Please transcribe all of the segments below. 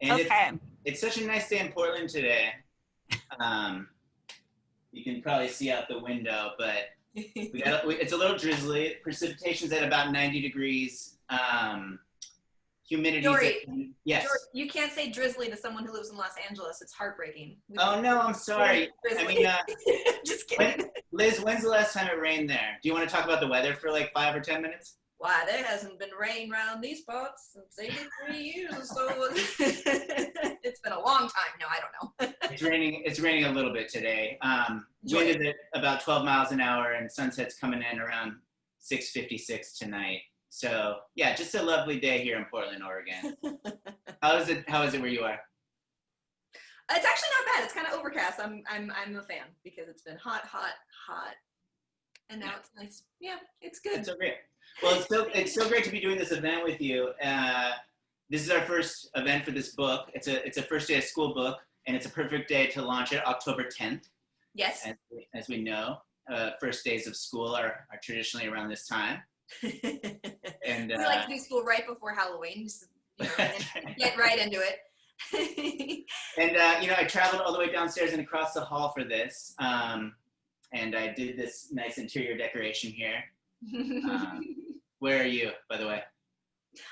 And Okay. it's such a nice day in Portland today. Um, you can probably see out the window, but it's a little drizzly. Precipitation's at about 90 degrees. Humidity's Jory, yes. Jory, you can't say drizzly to someone who lives in Los Angeles. It's heartbreaking. Oh no, I'm sorry. I mean, just kidding. Liz, when's the last time it rained there? Do you want to talk about the weather for like 5 or 10 minutes? Why, there hasn't been rain around these parts since 83 years or so. It's been a long time. No, I don't know. It's raining a little bit today. Wind is at about 12 miles an hour, and sunset's coming in around 6:56 tonight. So yeah, just a lovely day here in Portland, Oregon. How is it where you are? It's actually not bad. It's kind of overcast. I'm a fan because it's been hot, and now it's nice. Yeah, it's good. That's so great. Well, it's so great to be doing this event with you. This is our first event for this book. It's a first day of school book, and it's a perfect day to launch it, October 10th. Yes. As we know, first days of school are traditionally around this time. And we like to do school right before Halloween. Just, get right into it. And I traveled all the way downstairs and across the hall for this, and I did this nice interior decoration here. Where are you, by the way?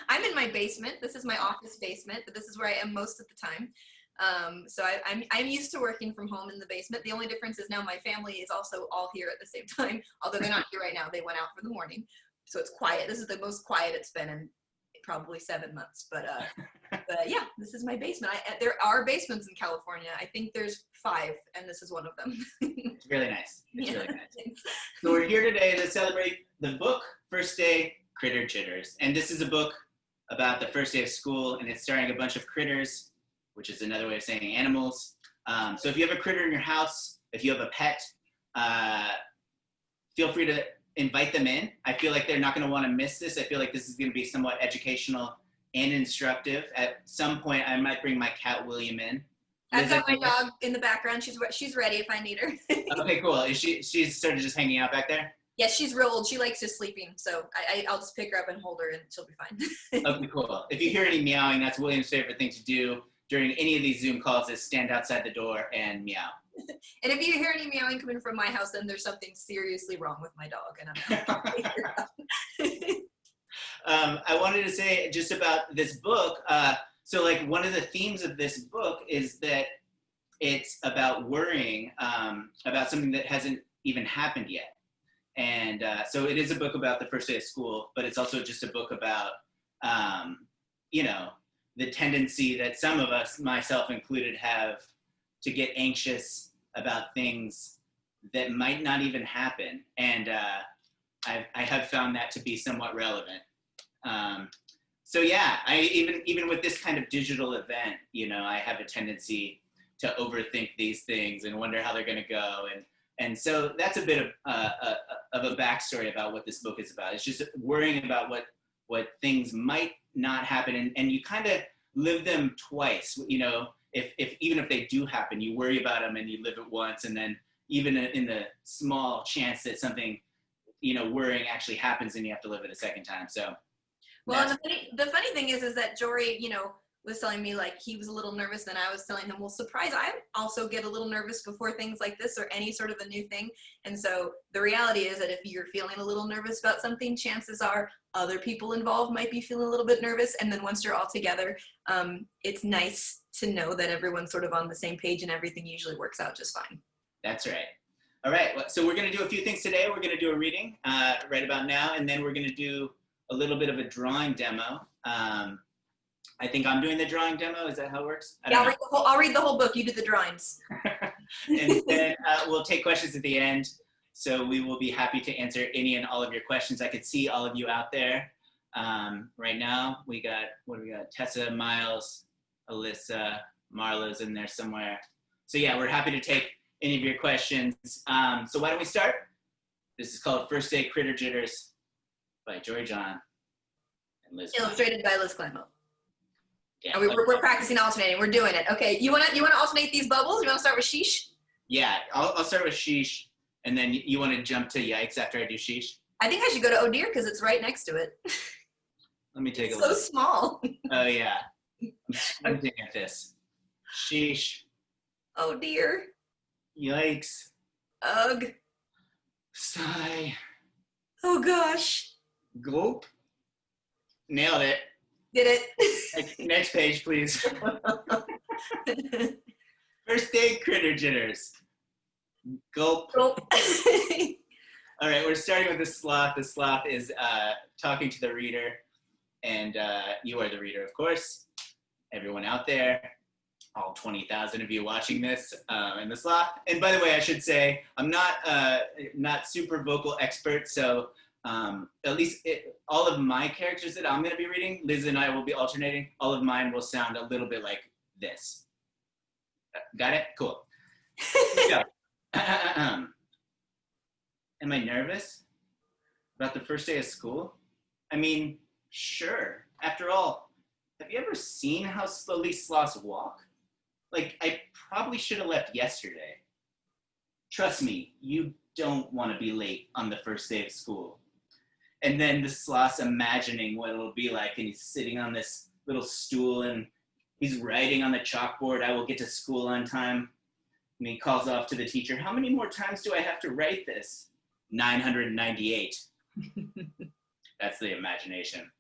I'm in my basement. This is my office basement, but this is where I am most of the time. So I'm used to working from home in the basement. The only difference is now my family is also all here at the same time, although they're not here right now. They went out for the morning, so it's quiet. This is the most quiet it's been in probably 7 months. But yeah, this is my basement. There are basements in California. I think there's 5, and this is one of them. It's really nice. It's really nice. Thanks. So we're here today to celebrate the book, First Day, Critter Jitters. And this is a book about the first day of school, and it's starring a bunch of critters, which is another way of saying animals. So if you have a critter in your house, if you have a pet, feel free to invite them in. I feel like they're not going to want to miss this. I feel like this is going to be somewhat educational and instructive. At some point, I might bring my cat William in. I've got my dog in the background. She's ready if I need her. Okay, cool. Is she's sort of just hanging out back there? Yeah, she's real old. She likes just sleeping, so I'll just pick her up and hold her, and she'll be fine. Okay, cool. If you hear any meowing, that's William's favorite thing to do during any of these Zoom calls is stand outside the door and meow. And if you hear any meowing coming from my house, then there's something seriously wrong with my dog, and I'm not. I wanted to say just about this book. So like one of the themes of this book is that it's about worrying about something that hasn't even happened yet. And so it is a book about the first day of school, but it's also just a book about, the tendency that some of us, myself included, have to get anxious about things that might not even happen. And I have found that to be somewhat relevant. So yeah, even with this kind of digital event, I have a tendency to overthink these things and wonder how they're going to go. And so that's a bit of a backstory about what this book is about. It's just worrying about what things might not happen, and you kind of live them twice. Even if they do happen, you worry about them and you live it once, and then even in the small chance that something, worrying actually happens, and you have to live it a second time. So, well, and the funny thing is that Jory, was telling me like he was a little nervous, and I was telling him, well, surprise, I also get a little nervous before things like this or any sort of a new thing. And so the reality is that if you're feeling a little nervous about something, chances are other people involved might be feeling a little bit nervous. And then once you're all together, it's nice to know that everyone's sort of on the same page and everything usually works out just fine. That's right. All right, so we're going to do a few things today. We're going to do a reading right about now, and then we're going to do a little bit of a drawing demo. I think I'm doing the drawing demo. Is that how it works? Yeah, I'll read the whole book. You do the drawings. And then we'll take questions at the end. So we will be happy to answer any and all of your questions. I could see all of you out there. Right now, what do we got? Tessa, Miles, Alyssa, Marla's in there somewhere. So yeah, we're happy to take any of your questions. So why don't we start? This is called First Day Critter Jitters by Jory John and Liz Climo. Illustrated by Liz Climo. Yeah, we're practicing alternating. We're doing it. Okay, you wanna alternate these bubbles? You wanna start with sheesh? Yeah, I'll start with sheesh, and then you want to jump to yikes after I do sheesh? I think I should go to oh dear because it's right next to it. Let me take a look. look. So small. Oh yeah. I'm squinting at this. Sheesh. Oh dear. Yikes. Ugh. Sigh. Oh gosh. Gulp. Nailed it. Did Next page, please. it. First day Critter Jitters. Gulp. Gulp. All right, we're starting with the sloth. The sloth is talking to the reader, and you are the reader, of course. Everyone out there, all 20,000 of you watching this, and the sloth. And by the way, I should say, I'm not super vocal expert, so at least all of my characters that I'm going to be reading, Liz and I will be alternating. All of mine will sound a little bit like this. Got it? Cool. So, am I nervous about the first day of school? I mean, sure. After all, have you ever seen how slowly sloths walk? Like, I probably should have left yesterday. Trust me, you don't want to be late on the first day of school. And then the sloth's imagining what it'll be like, and he's sitting on this little stool, and he's writing on the chalkboard, I will get to school on time. And he calls off to the teacher, how many more times do I have to write this? 998. That's the imagination.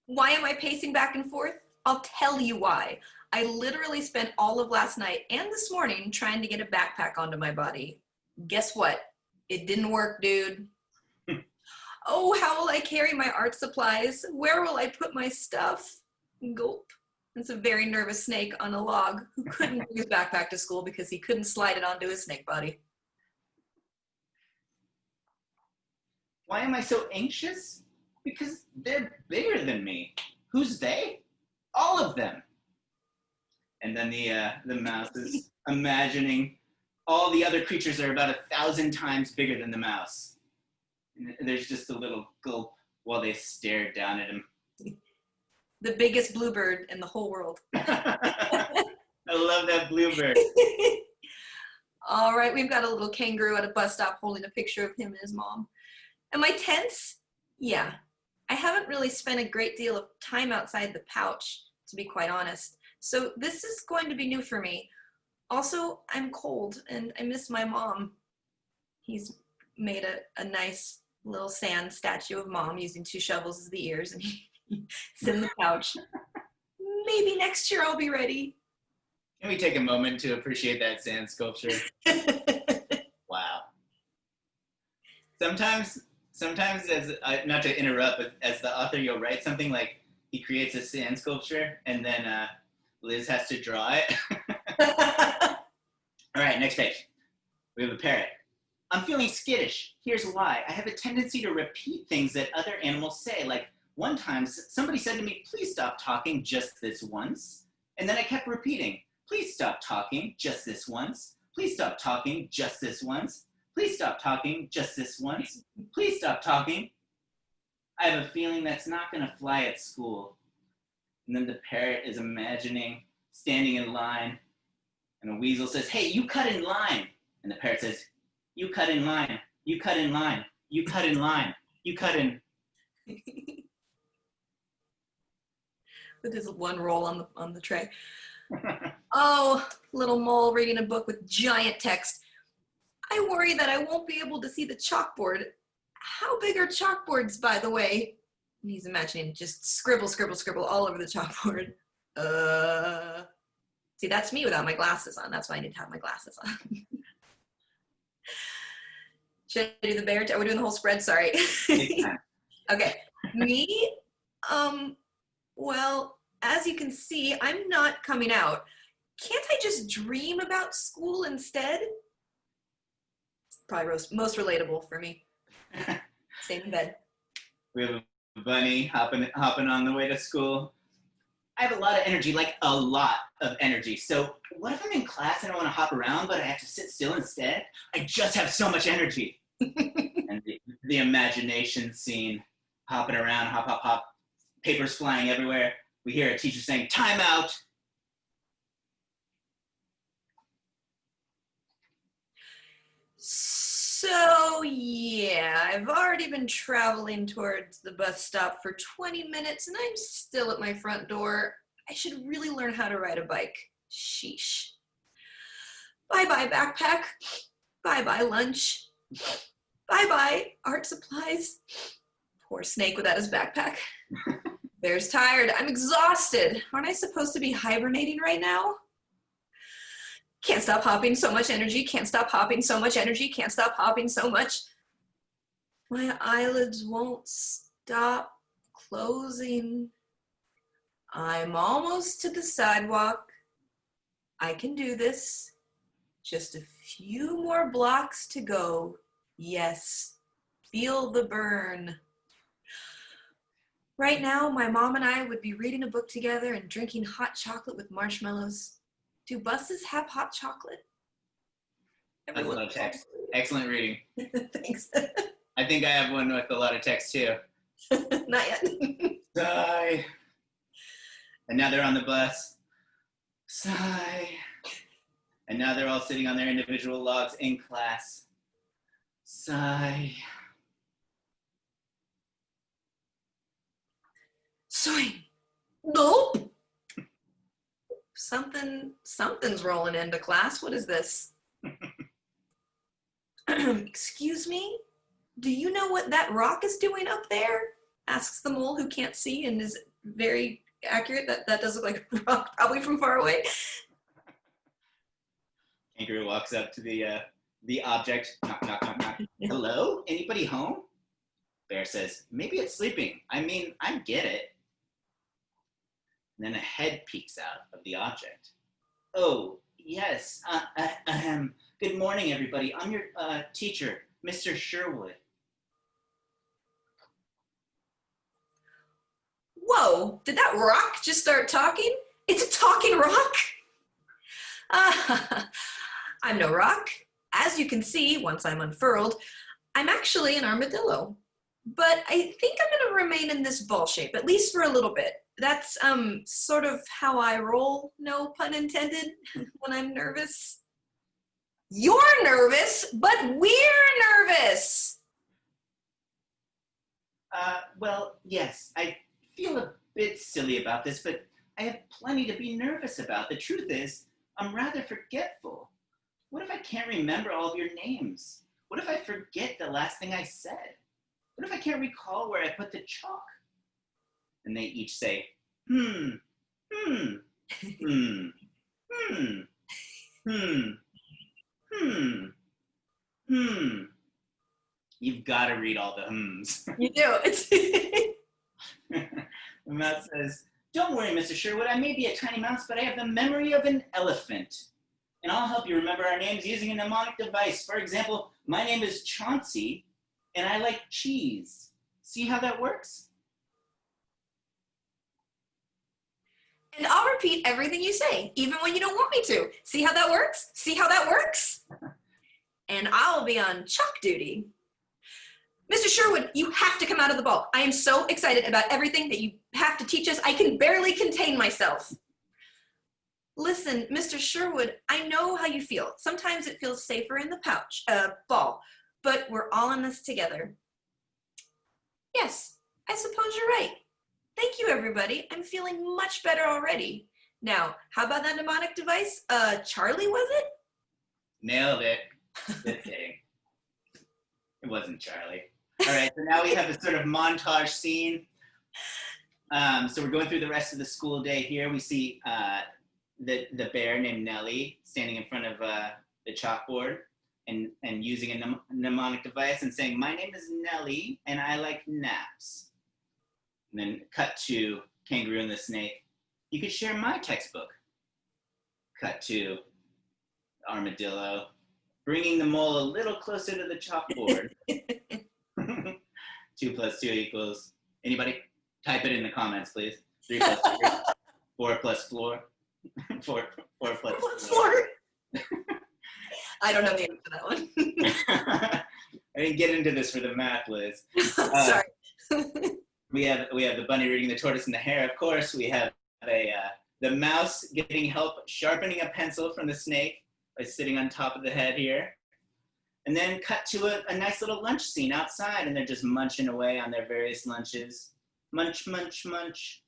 Why am I pacing back and forth? I'll tell you why. I literally spent all of last night and this morning trying to get a backpack onto my body. Guess what? It didn't work, dude. Oh, how will I carry my art supplies? Where will I put my stuff? Gulp. It's a very nervous snake on a log who couldn't bring his backpack to school because he couldn't slide it onto his snake body. Why am I so anxious? Because they're bigger than me. Who's they? All of them. And then the mouse is imagining all the other creatures are about 1,000 times bigger than the mouse. And there's just a little gulp while they stare down at him. The biggest bluebird in the whole world. I love that bluebird. All right, we've got a little kangaroo at a bus stop holding a picture of him and his mom. Am I tense? Yeah. I haven't really spent a great deal of time outside the pouch, to be quite honest. So this is going to be new for me. Also, I'm cold and I miss my mom. He's made a nice little sand statue of mom using 2 shovels as the ears, and it's in the pouch. Maybe next year I'll be ready. Can we take a moment to appreciate that sand sculpture? Wow. Sometimes as not to interrupt, but as the author, you'll write something like he creates a sand sculpture and then Liz has to draw it. All right, next page. We have a parrot. I'm feeling skittish. Here's why. I have a tendency to repeat things that other animals say. Like one time somebody said to me, please stop talking just this once. And then I kept repeating, please stop talking just this once. Please stop talking just this once. Please stop talking just this once. Please stop talking. I have a feeling that's not going to fly at school. And then the parrot is imagining standing in line, and a weasel says, hey, you cut in line. And the parrot says, you cut in line, you cut in line, you cut in line, you cut in. With his one roll on the tray. Oh, little mole reading a book with giant text. I worry that I won't be able to see the chalkboard. How big are chalkboards, by the way? And he's imagining just scribble, scribble, scribble all over the chalkboard. See, that's me without my glasses on. That's why I need to have my glasses on. Should I do the bear? Are we doing the whole spread? Sorry. Okay. Me? Well, as you can see, I'm not coming out. Can't I just dream about school instead? Probably most relatable for me. Stay in bed. We have a bunny hopping on the way to school. I have a lot of energy, like a lot of energy. So what if I'm in class and I want to hop around, but I have to sit still instead? I just have so much energy. And the imagination scene, hopping around, hop, hop, hop, papers flying everywhere. We hear a teacher saying, time out. So, yeah, I've already been traveling towards the bus stop for 20 minutes and I'm still at my front door. I should really learn how to ride a bike. Sheesh. Bye-bye, backpack. Bye-bye, lunch. Bye-bye, art supplies. Poor snake without his backpack. Bear's tired. I'm exhausted. Aren't I supposed to be hibernating right now? Can't stop hopping, so much energy. Can't stop hopping, so much energy. Can't stop hopping, so much. My eyelids won't stop closing. I'm almost to the sidewalk. I can do this. Just a few more blocks to go. Yes, feel the burn. Right now, my mom and I would be reading a book together and drinking hot chocolate with marshmallows. Do buses have hot chocolate? That's a lot of text. Excellent reading. Thanks. I think I have one with a lot of text too. Not yet. Sigh. And now they're on the bus. Sigh. And now they're all sitting on their individual logs in class. Sigh. Swing. Nope. Something's rolling into class. What is this? Excuse me? Do you know what that rock is doing up there? Asks the mole, who can't see and is very accurate. That does look like a rock, probably from far away. Kangaroo walks up to the object. Knock, knock, knock, knock. Hello? Anybody home? Bear says, maybe it's sleeping. I mean, I get it. And then a head peeks out of the object. Oh, yes. Good morning, everybody. I'm your teacher, Mr. Sherwood. Whoa, did that rock just start talking? It's a talking rock? I'm no rock. As you can see, once I'm unfurled, I'm actually an armadillo. But I think I'm gonna remain in this ball shape, at least for a little bit. That's sort of how I roll, no pun intended, when I'm nervous. You're nervous, but we're nervous. Well, yes, I feel a bit silly about this, but I have plenty to be nervous about. The truth is, I'm rather forgetful. What if I can't remember all of your names? What if I forget the last thing I said? What if I can't recall where I put the chalk? And they each say, hmm. You've got to read all the hmms. You do. The mouse says, don't worry, Mr. Sherwood, I may be a tiny mouse, but I have the memory of an elephant. And I'll help you remember our names using a mnemonic device. For example, my name is Chauncey, and I like cheese. See how that works? And I'll repeat everything you say, even when you don't want me to. See how that works? See how that works? And I'll be on chalk duty. Mr. Sherwood, you have to come out of the ball. I am so excited about everything that you have to teach us. I can barely contain myself. Listen, Mr. Sherwood, I know how you feel. Sometimes it feels safer in the ball, but we're all in this together. Yes, I suppose you're right. Thank you, everybody. I'm feeling much better already. Now, how about that mnemonic device? Charlie, was it? Nailed it. Just kidding. It wasn't Charlie. All right, so now we have a sort of montage scene. So we're going through the rest of the school day here. We see the bear named Nellie standing in front of the chalkboard and using a mnemonic device and saying, my name is Nellie and I like naps. And then cut to Kangaroo and the Snake. You could share my textbook. Cut to Armadillo, bringing the mole a little closer to the chalkboard. 2 + 2 equals, anybody? Type it in the comments, please. 3 + 3, 4 + 4, 4 + 4. I don't know the answer to that one. I didn't get into this for the math, Liz. Sorry. We have the bunny reading the tortoise and the hare, of course. We have the mouse getting help sharpening a pencil from the snake by sitting on top of the head here. And then cut to a nice little lunch scene outside, and they're just munching away on their various lunches. Munch, munch, munch.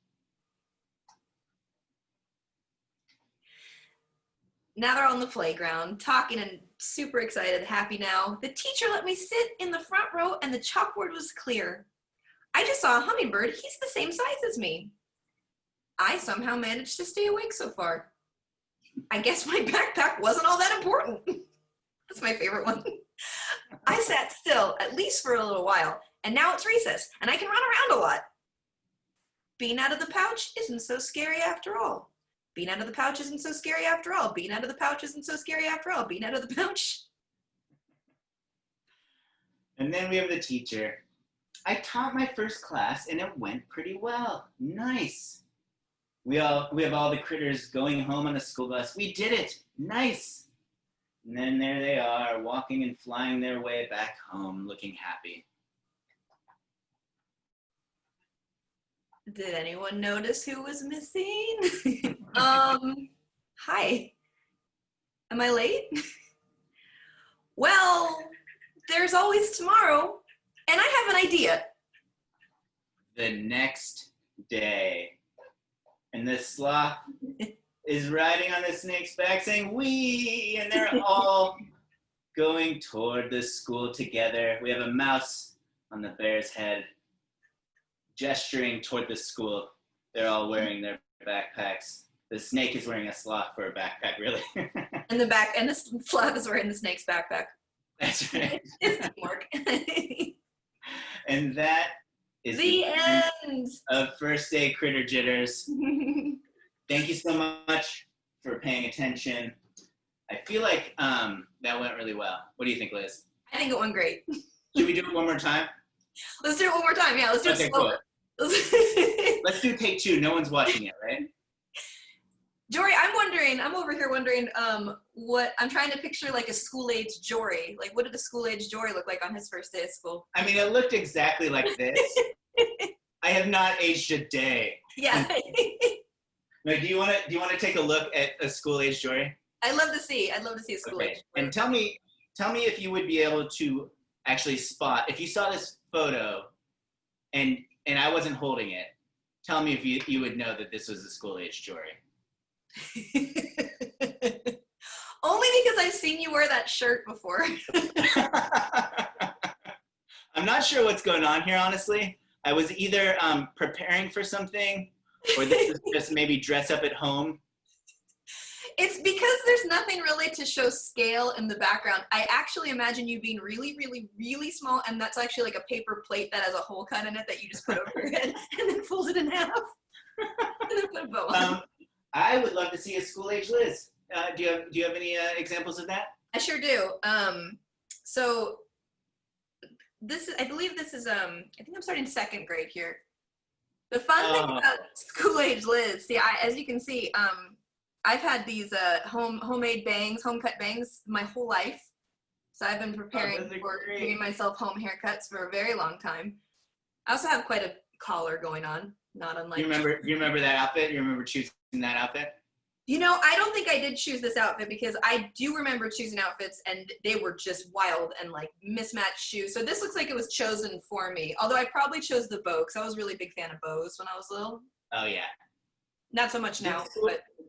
Now they're on the playground, talking and super excited, happy now. The teacher let me sit in the front row and the chalkboard was clear. I just saw a hummingbird. He's the same size as me. I somehow managed to stay awake so far. I guess my backpack wasn't all that important. That's my favorite one. I sat still, at least for a little while, and now it's recess, and I can run around a lot. Being out of the pouch isn't so scary after all. Being out of the pouch isn't so scary after all. Being out of the pouch isn't so scary after all. Being out of the pouch. And then we have the teacher. I taught my first class and it went pretty well. Nice. We have all the critters going home on the school bus. We did it. Nice. And then there they are, walking and flying their way back home, looking happy. Did anyone notice who was missing? Hi. Am I late? Well, there's always tomorrow, and I have an idea. The next day, and the sloth is riding on the snake's back saying, "Wee!" And they're all going toward the school together. We have a mouse on the bear's head, gesturing toward the school. They're all wearing their backpacks. The snake is wearing a sloth for a backpack, really. And the sloth is wearing the snake's backpack. That's right. It's teamwork. And that is the end of First Day Critter Jitters. Thank you so much for paying attention. I feel like that went really well. What do you think, Liz? I think it went great. Should we do it one more time? Let's do it one more time. Yeah, let's do it slower. Cool. Let's do take two. No one's watching it, right? Jory, I'm over here wondering what, I'm trying to picture like a school-age Jory. Like, what did a school-age Jory look like on his first day of school? I mean, it looked exactly like this. I have not aged a day. Yeah. Now, do you want to take a look at a school-age Jory? I'd love to see a school-age Jory. And tell me if you would be able to actually spot, if you saw this photo and I wasn't holding it, tell me if you would know that this was a school-age Jory. Only because I've seen you wear that shirt before. I'm not sure what's going on here, honestly. I was either preparing for something, or this is just maybe dress up at home. It's because there's nothing really to show scale in the background. I actually imagine you being really, really, really small, and that's actually like a paper plate that has a hole cut in it that you just put over your head and then fold it in half and then put a bow on. I would love to see a school-age Liz. Do you have any examples of that? I sure do. So I believe this is I think I'm starting second grade here. The fun thing about school-age Liz, see, as you can see, I've had these homemade bangs, home-cut bangs my whole life. So I've been preparing for giving myself home haircuts for a very long time. I also have quite a collar going on, not unlike. You remember that outfit? You remember choosing that outfit? You know, I don't think I did choose this outfit because I do remember choosing outfits and they were just wild and like mismatched shoes. So this looks like it was chosen for me. Although I probably chose the bow because I was a really big fan of bows when I was little. Oh yeah. Not so much now.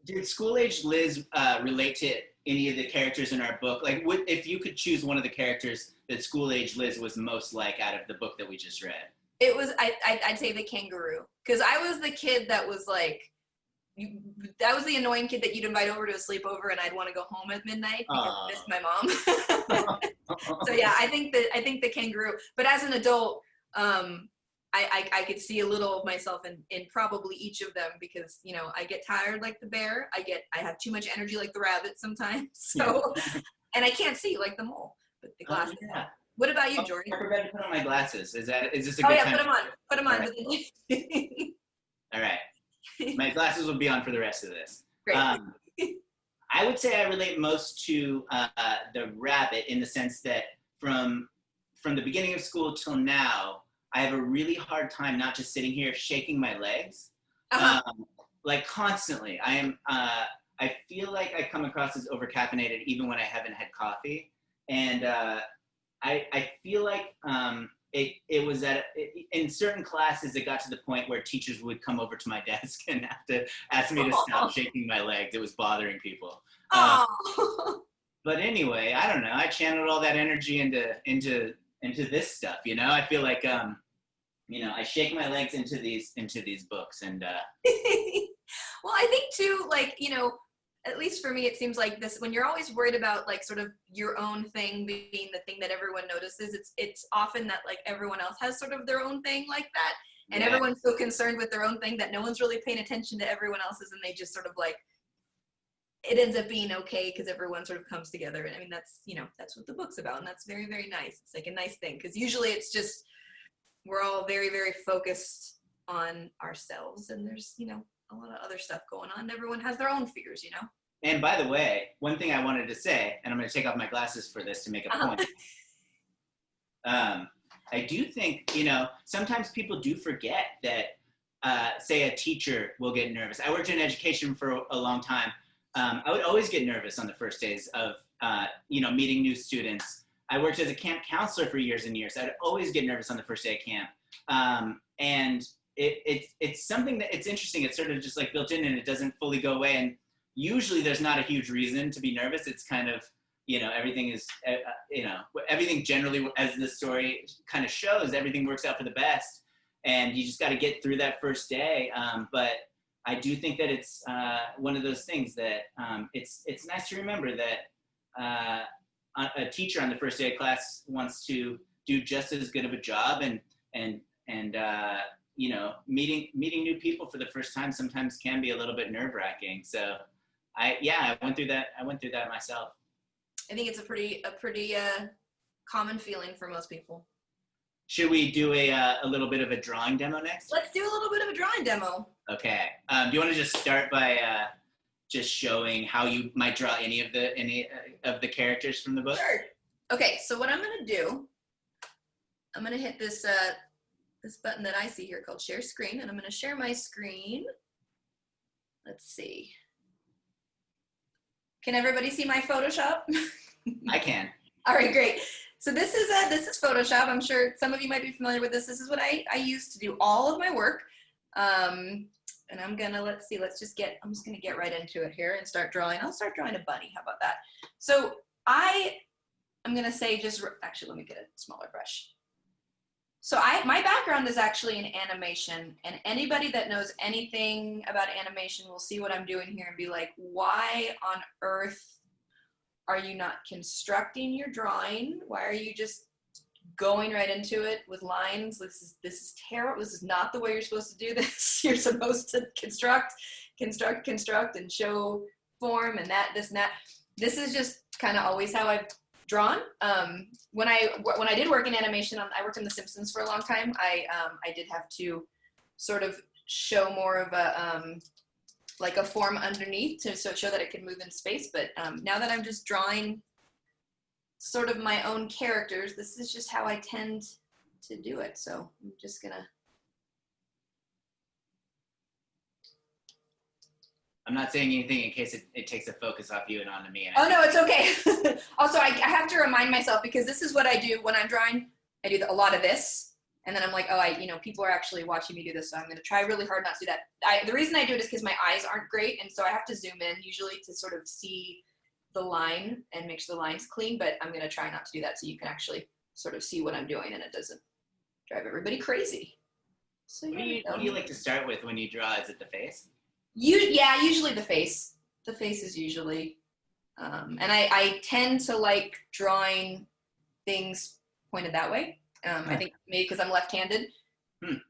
Did school-age Liz relate to any of the characters in our book? Like, if you could choose one of the characters that school-age Liz was most like out of the book that we just read? It was, I'd say the kangaroo. Because I was the kid that was like, that was the annoying kid that you'd invite over to a sleepover and I'd want to go home at midnight because I missed my mom. So yeah, I think the kangaroo. But as an adult, I could see a little of myself in probably each of them because, you know, I get tired like the bear. I have too much energy like the rabbit sometimes. So, and I can't see like the mole. But the glasses. Yeah. What about you, Jory? I forgot to put on my glasses. Is this a good time? time? Put them on. All right. My glasses will be on for the rest of this. Great. I would say I relate most to the rabbit in the sense that from the beginning of school till now, I have a really hard time not just sitting here shaking my legs, like constantly. I feel like I come across as overcaffeinated even when I haven't had coffee, and I feel like it was in certain classes, it got to the point where teachers would come over to my desk and have to ask me to stop shaking my legs. It was bothering people. Oh. But anyway, I don't know. I channeled all that energy into this stuff. You know, I feel like I shake my legs into these books, and Well, I think too, like, at least for me, it seems like this, when you're always worried about like sort of your own thing being the thing that everyone notices, it's often that like everyone else has sort of their own thing like that. And yeah. Everyone's so concerned with their own thing that no one's really paying attention to everyone else's, and they just sort of like, it ends up being okay because everyone sort of comes together. And I mean, that's what the book's about, and that's very, very nice. It's like a nice thing, because usually it's just, we're all very, very focused on ourselves, and there's, a lot of other stuff going on. Everyone has their own fears, And by the way, one thing I wanted to say, and I'm going to take off my glasses for this to make a point. I do think, sometimes people do forget that, say a teacher will get nervous. I worked in education for a long time. I would always get nervous on the first days of, meeting new students. I worked as a camp counselor for years and years. I'd always get nervous on the first day of camp. And it's something that it's interesting. It's sort of just like built in, and it doesn't fully go away. And usually there's not a huge reason to be nervous. It's kind of, everything is, everything generally, as the story kind of shows, everything works out for the best. And you just got to get through that first day. But I do think that it's one of those things that it's nice to remember that a teacher on the first day of class wants to do just as good of a job, and meeting new people for the first time sometimes can be a little bit nerve-wracking. So I went through that myself. I think it's a pretty common feeling for most people. Should we do a little bit of a drawing demo next? Let's do a little bit of a drawing demo. Okay. Do you want to just start by just showing how you might draw any of the characters from the book? Sure. Okay, so what I'm going to do, I'm going to hit this button that I see here called Share Screen, and I'm going to share my screen. Let's see. Can everybody see my Photoshop? I can. All right, great. So this is Photoshop. I'm sure some of you might be familiar with this. This is what I use to do all of my work. And I'm gonna, I'm just gonna get right into it here and start drawing. I'll start drawing a bunny. How about that? So I'm gonna say actually, let me get a smaller brush. So my background is actually in animation, and anybody that knows anything about animation will see what I'm doing here and be like, why on earth are you not constructing your drawing? Why are you just going right into it with lines? This is terrible. This is not the way you're supposed to do this. You're supposed to construct, and show form and this and that. This is just kind of always how I've drawn. When I did work in animation, I worked in The Simpsons for a long time. I did have to sort of show more of a form underneath to show that it could move in space. But now that I'm just drawing sort of my own characters, this is just how I tend to do it. So I'm just gonna. I'm not saying anything in case it takes the focus off you and onto me. Oh no, it's okay. Also, I have to remind myself, because this is what I do when I'm drawing. I do a lot of this, and then I'm like, people are actually watching me do this, so I'm going to try really hard not to do that. The reason I do it is because my eyes aren't great, and so I have to zoom in usually to sort of see the line and make sure the line's clean, but I'm going to try not to do that so you can actually sort of see what I'm doing and it doesn't drive everybody crazy. So what do you like to start with when you draw? Is it the face? Usually the face. The face is usually, and I tend to like drawing things pointed that way. I think maybe because I'm left-handed. And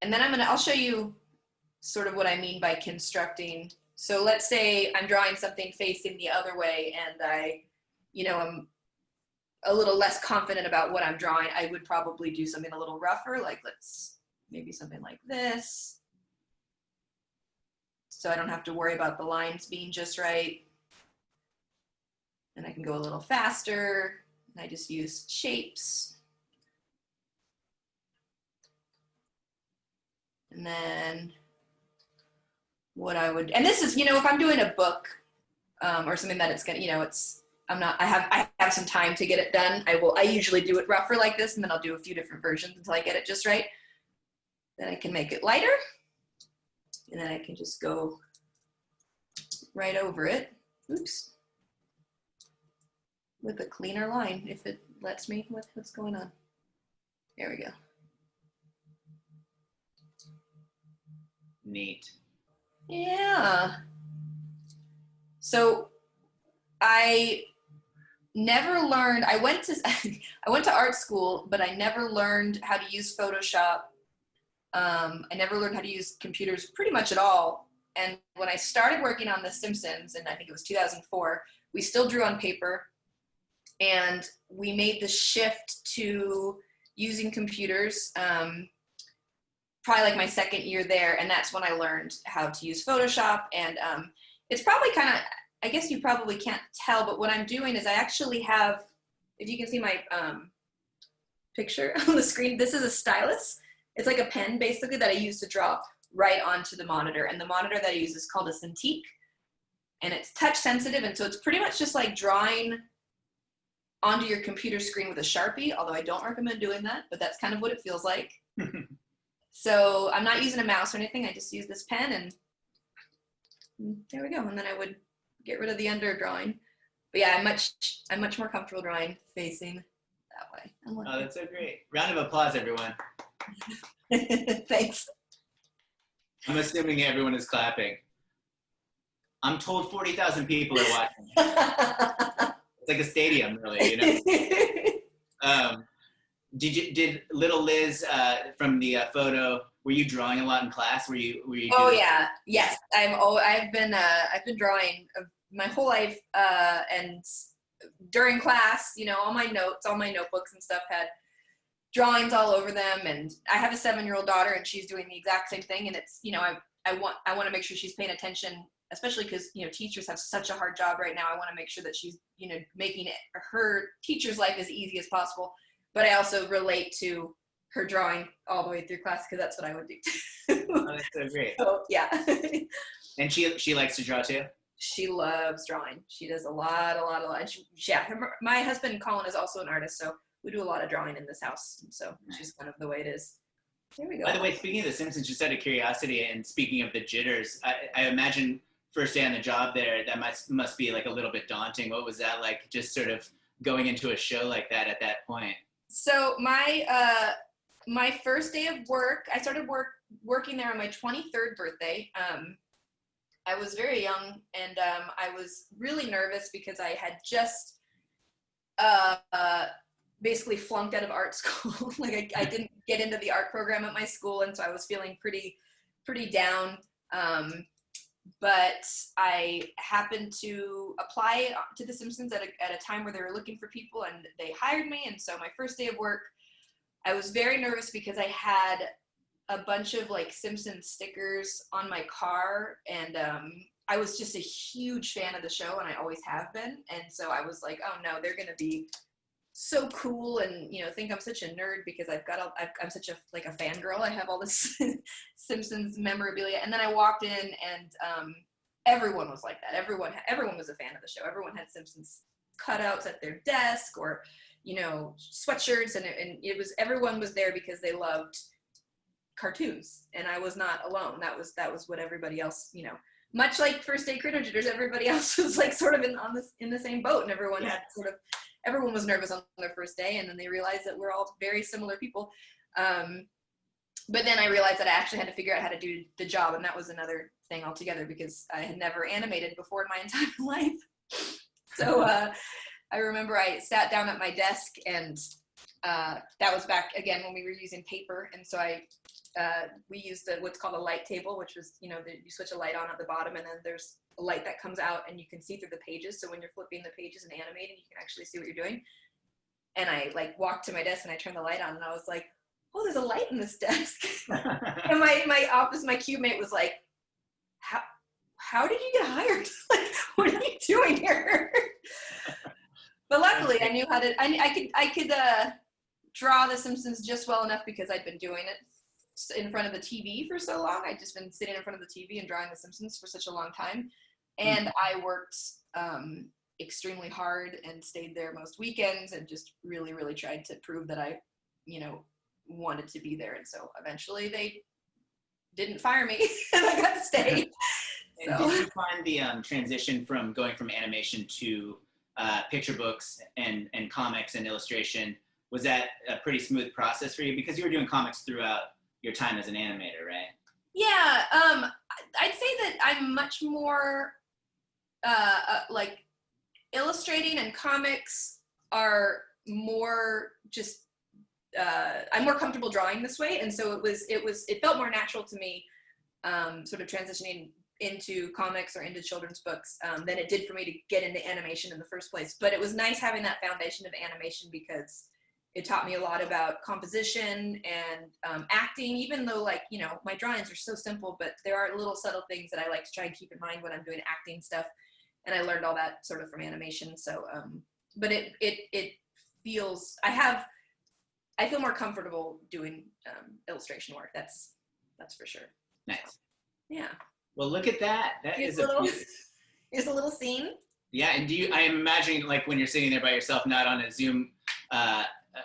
then I'll show you sort of what I mean by constructing. So let's say I'm drawing something facing the other way, and I'm a little less confident about what I'm drawing. I would probably do something a little rougher, like maybe something like this. So I don't have to worry about the lines being just right. And I can go a little faster. And I just use shapes. And then and this is, if I'm doing a book, or something that it's gonna, I have some time to get it done. I usually do it rougher like this, and then I'll do a few different versions until I get it just right. Then I can make it lighter, and then I can just go right over it. Oops. With a cleaner line, if it lets me. What's going on? There we go. Neat. Yeah. So I never learned, I went to art school, but I never learned how to use Photoshop. I never learned how to use computers pretty much at all. And when I started working on The Simpsons, and I think it was 2004, we still drew on paper, and we made the shift to using computers, probably like my second year there, and that's when I learned how to use Photoshop. And it's probably kind of, I guess you probably can't tell, but what I'm doing is I actually have, if you can see my picture on the screen, this is a stylus. It's like a pen basically that I use to draw right onto the monitor. And the monitor that I use is called a Cintiq, and it's touch sensitive. And so it's pretty much just like drawing onto your computer screen with a Sharpie, although I don't recommend doing that, but that's kind of what it feels like. So I'm not using a mouse or anything. I just use this pen, and there we go. And then I would get rid of the under drawing. But yeah, I'm much more comfortable drawing facing that way. Oh, that's so great. Round of applause, everyone. Thanks. I'm assuming everyone is clapping. I'm told 40,000 people are watching. It's like a stadium, really, you know? Did little Liz from the photo, were you drawing a lot in class? Were you Oh yeah, yes. I've been drawing my whole life, and during class, you know, all my notebooks and stuff had drawings all over them. And I have a 7-year-old daughter, and she's doing the exact same thing. And it's, you know, I want to make sure she's paying attention, especially because, you know, teachers have such a hard job right now. I want to make sure that she's, you know, making it her teacher's life as easy as possible. But I also relate to her drawing all the way through class, because that's what I would do too. Oh, that's so great. So, yeah. And she likes to draw too? She loves drawing. She does a lot. My husband Colin is also an artist, so we do a lot of drawing in this house. So it's just kind of the way it is. There we go. By the way, speaking of The Simpsons, just out of curiosity, and speaking of the jitters, I imagine first day on the job there, that must be like a little bit daunting. What was that like, just sort of going into a show like that at that point? So my first day of work, I started working there on my 23rd birthday. I was very young, and I was really nervous because I had just basically flunked out of art school. Like I didn't get into the art program at my school, and so I was feeling pretty down. But I happened to apply to The Simpsons at a time where they were looking for people, and they hired me. And so my first day of work, I was very nervous because I had a bunch of like Simpsons stickers on my car, and I was just a huge fan of the show, and I always have been. And so I was like, oh no, they're gonna be so cool, and you know, think I'm such a nerd because I'm such a fangirl. I have all this Simpsons memorabilia. And then I walked in, and everyone was like that. Everyone was a fan of the show. Everyone had Simpsons cutouts at their desk, or you know, sweatshirts, and everyone was there because they loved cartoons, and I was not alone. That was what everybody else, you know, much like first day Critter Jitters, everybody else was like sort of in the same boat, and everyone was nervous on their first day, and then they realized that we're all very similar people. But then I realized that I actually had to figure out how to do the job, and that was another thing altogether because I had never animated before in my entire life. So I remember I sat down at my desk, and that was back again when we were using paper, and so we used what's called a light table, which was, you know, you switch a light on at the bottom, and then there's a light that comes out, and you can see through the pages. So when you're flipping the pages and animating, you can actually see what you're doing. And I like walked to my desk, and I turned the light on, and I was like, oh, there's a light in this desk. And my cube mate was like, how did you get hired? Like, what are you doing here? But luckily I knew how to, I could draw The Simpsons just well enough because I'd been doing it in front of the TV for so long. I'd just been sitting in front of the TV and drawing The Simpsons for such a long time. And I worked extremely hard and stayed there most weekends and just really, really tried to prove that I, wanted to be there. And so eventually they didn't fire me and I got to stay. And did you find the transition from going from animation to picture books and comics and illustration, was that a pretty smooth process for you? Because you were doing comics throughout your time as an animator, right? Yeah, I'd say that I'm much more like illustrating, and comics are more just I'm more comfortable drawing this way, and so it felt more natural to me sort of transitioning into comics or into children's books than it did for me to get into animation in the first place. But it was nice having that foundation of animation because it taught me a lot about composition and acting, even though my drawings are so simple, but there are little subtle things that I like to try and keep in mind when I'm doing acting stuff. And I learned all that sort of from animation. So, but it feels, I feel more comfortable doing illustration work. That's for sure. Nice. Yeah. Well, look at that. Here's a little scene. Yeah, and I am imagining when you're sitting there by yourself, not on a Zoom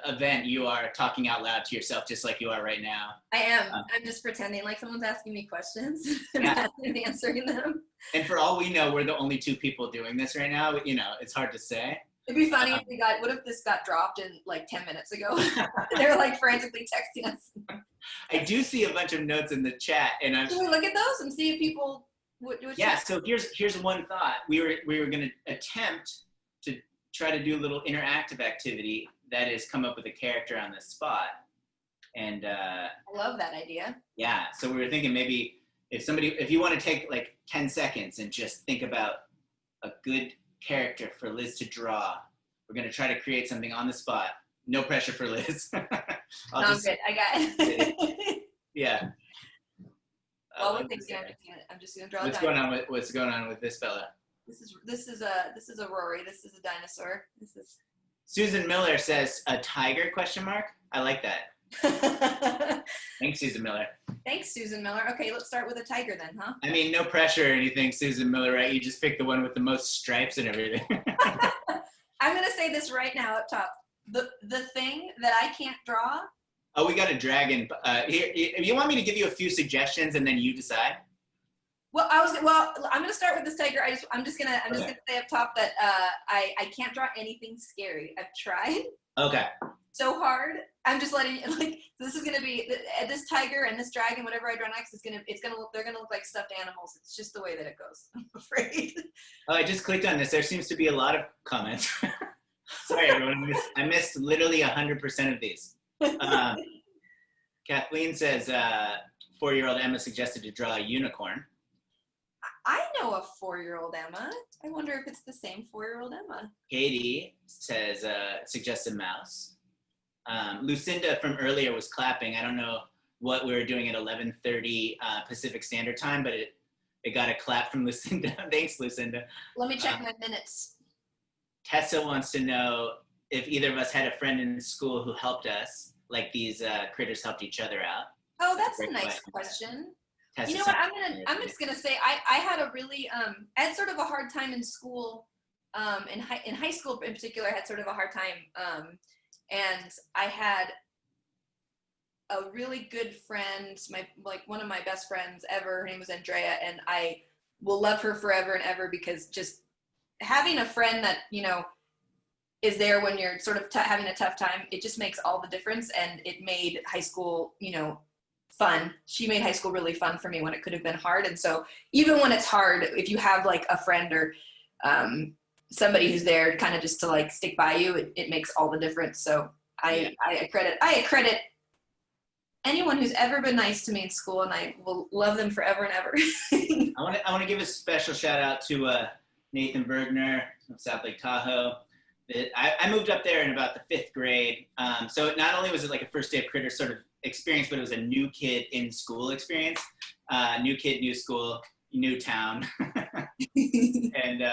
event, you are talking out loud to yourself just like you are right now. I am. I'm just pretending like someone's asking me questions and answering them. And for all we know, we're the only two people doing this right now. It's hard to say. It'd be funny what if this got dropped in 10 minutes ago? They're frantically texting us. I do see a bunch of notes in the chat, and Can we look at those and see if people would do it? Yeah. So here's one thought. We were going to attempt to try to do a little interactive activity, that is, come up with a character on the spot. And I love that idea. Yeah. So we were thinking maybe if you want to take 10 seconds and just think about a good character for Liz to draw, we're going to try to create something on the spot. No pressure for Liz. Good. I got it. Yeah. Well, I'm just gonna draw. What's going on with this fella? This is a Rory. This is a dinosaur. This is. Susan Miller says a tiger ? I like that. Thanks, Susan Miller. Thanks, Susan Miller. Okay, let's start with a tiger then, huh? I mean, no pressure or anything, Susan Miller, right? You just picked the one with the most stripes and everything. I'm gonna say this right now up top. The thing that I can't draw. Oh, we got a dragon. Here, you want me to give you a few suggestions and then you decide? Well, I'm gonna start with this tiger. I'm just gonna say up top that I can't draw anything scary. I've tried. Okay. So hard. I'm just letting you, this is gonna be this tiger and this dragon. Whatever I draw next they're gonna look like stuffed animals. It's just the way that it goes. I'm afraid. Oh, I just clicked on this. There seems to be a lot of comments. Sorry, everyone. I missed literally 100% of these. Kathleen says 4-year-old Emma suggested to draw a unicorn. I know a 4-year-old Emma. I wonder if it's the same 4-year-old Emma. Katie says suggests a mouse. Lucinda from earlier was clapping. I don't know what we were doing at 11:30 Pacific Standard Time, but it got a clap from Lucinda. Thanks, Lucinda. Let me check my minutes. Tessa wants to know if either of us had a friend in school who helped us, like these critters helped each other out. Oh, that's a nice question. Tessa, you know what? I'm just gonna say I had a really I had sort of a hard time in school. In high school in particular, I had sort of a hard time. And I had a really good friend, one of my best friends ever. Her name was Andrea, and I will love her forever and ever because just having a friend that is there when you're sort of having a tough time, it just makes all the difference. And it made high school, fun. She made high school really fun for me when it could have been hard. And so even when it's hard, if you have a friend or somebody who's there kind of just to stick by you, it makes all the difference. So I credit anyone who's ever been nice to me in school, and I will love them forever and ever. I want to give a special shout out to Nathan Bergner of South Lake Tahoe. I moved up there in about the 5th grade. So not only was it a first day of Critter sort of experience, but it was a new kid in school experience. New kid, new school, new town. And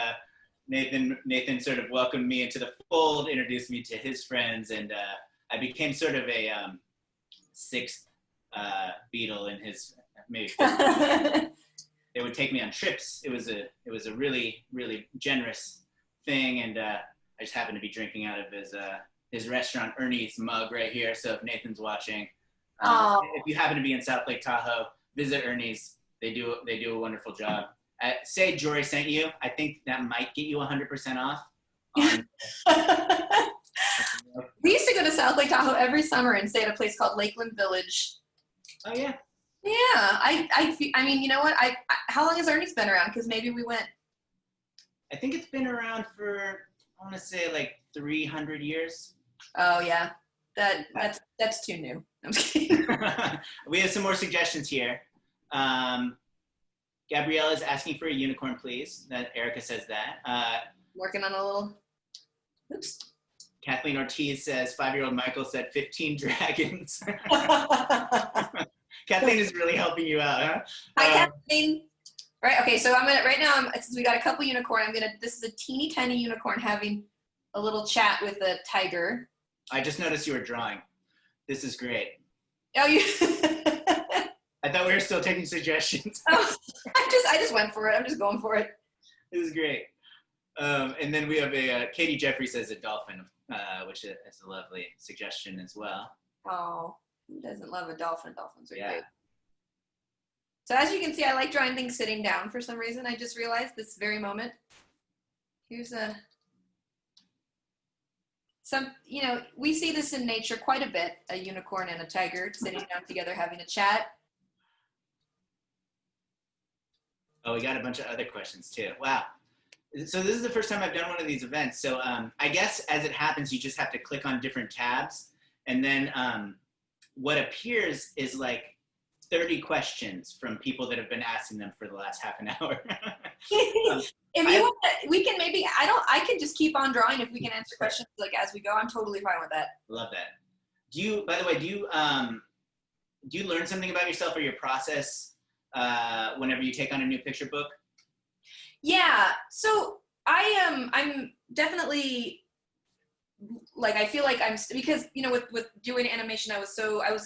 Nathan sort of welcomed me into the fold, introduced me to his friends, and I became sort of a 6th Beatle in his maybe 5th. they would take me on trips. It was a really, really generous thing, and I just happened to be drinking out of his restaurant Ernie's mug right here. So if Nathan's watching, if you happen to be in South Lake Tahoe, visit Ernie's. They do a wonderful job. Say Jory sent you. I think that might get you 100% off. We used to go to South Lake Tahoe every summer and stay at a place called Lakeland Village. Oh yeah. Yeah, I mean, you know what? How long has Ernie's been around? Because maybe we went. I think it's been around for, I want to say, like 300 years. Oh yeah, that's too new. I'm kidding. We have some more suggestions here. Gabrielle is asking for a unicorn, please. That Erica says that. Working on a little. Oops. Kathleen Ortiz says 5-year-old Michael said 15 dragons. Kathleen is really helping you out, huh? Hi, Kathleen. Right. Okay. So right now, since we got a couple unicorn, this is a teeny tiny unicorn having a little chat with a tiger. I just noticed you were drawing. This is great. Oh, you. I thought we were still taking suggestions. Oh, I just went for it. I'm just going for it. This is great. And then we have Katie Jeffrey says a dolphin, which is a lovely suggestion as well. Oh, who doesn't love a dolphin? Dolphins are great. So as you can see, I like drawing things sitting down for some reason. I just realized this very moment. Here's we see this in nature quite a bit, a unicorn and a tiger sitting down together having a chat. Oh, we got a bunch of other questions too. Wow. So this is the first time I've done one of these events. So I guess as it happens, you just have to click on different tabs. And then what appears is like 30 questions from people that have been asking them for the last half an hour. If you want, we can maybe, I can just keep on drawing if we can answer questions like as we go. I'm totally fine with that. Love that. By the way, do you learn something about yourself or your process whenever you take on a new picture book? Yeah, so I'm definitely, like, I feel like because, with doing animation, I was